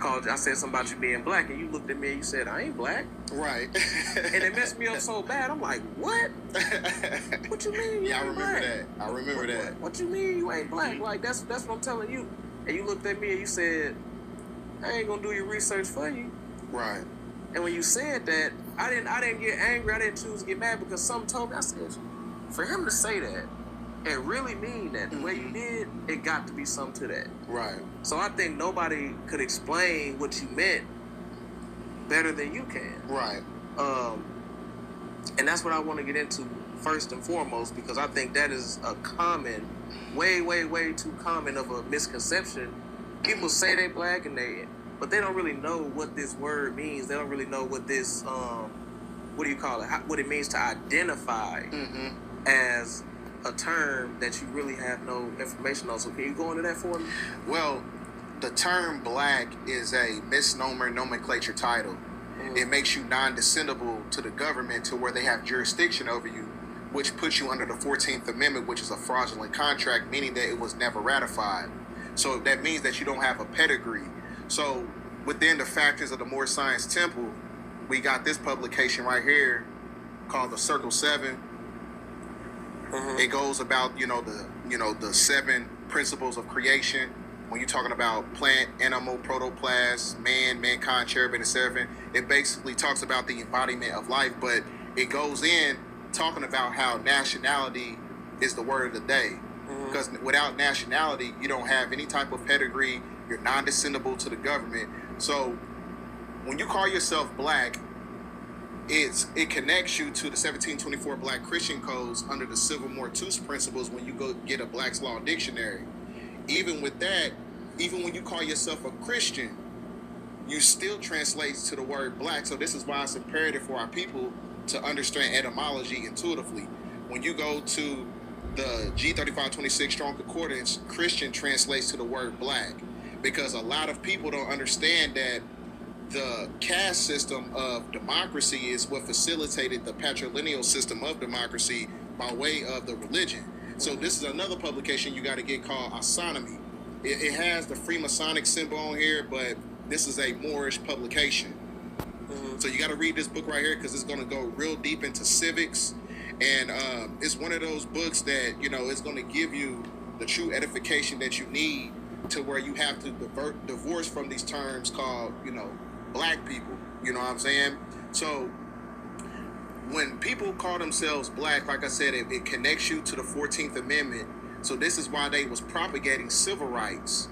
I said something about you being black, and you looked at me and you said, I ain't black. Right. And it messed me up so bad. I'm like, what? What you mean you I ain't remember black? that. I remember that. What you mean you ain't black? Like, that's what I'm telling you. And you looked at me and you said, I ain't gonna do your research for you. Right. And when you said that, I didn't get angry. I didn't choose to get mad because something told me. I said, for him to say that and really mean that the way you did, it got to be something to that. Right. So I think nobody could explain what you meant better than you can. Right. And that's what I want to get into first and foremost, because I think that is a common, way, way, way too common of a misconception. People say they black but they don't really know what this word means. They don't really know what this, what do you call it? What it means to identify as a term that you really have no information on. So can you go into that for me? Well, the term black is a misnomer nomenclature title. It makes you non-descendable to the government to where they have jurisdiction over you, which puts you under the 14th Amendment, which is a fraudulent contract, meaning that it was never ratified. So that means that you don't have a pedigree. So within the factors of the Moore Science Temple, we got this publication right here called the Circle 7. It goes about, the 7 principles of creation. When you're talking about plant, animal, protoplasm, mankind, cherubim, and seraphim, it basically talks about the embodiment of life, but it goes in talking about how nationality is the word of the day. Because without nationality, you don't have any type of pedigree. You're non-descendable to the government. So when you call yourself black, it connects you to the 1724 Black Christian Codes under the Civil Mortuus principles when you go get a Black's Law Dictionary. Even with that, even when you call yourself a Christian, you still translates to the word black. So this is why it's imperative for our people to understand etymology intuitively. When you go to the G3526 Strong Concordance, Christian translates to the word black, because a lot of people don't understand that the caste system of democracy is what facilitated the patrilineal system of democracy by way of the religion. So this is another publication you got to get called Astronomy. It has the Freemasonic symbol on here, but this is a Moorish publication. So you got to read this book right here because it's going to go real deep into civics. And it's one of those books that, it's going to give you the true edification that you need to where you have to divorce from these terms called, black people. You know what I'm saying? So when people call themselves black, like I said, it connects you to the 14th Amendment. So this is why they was propagating civil rights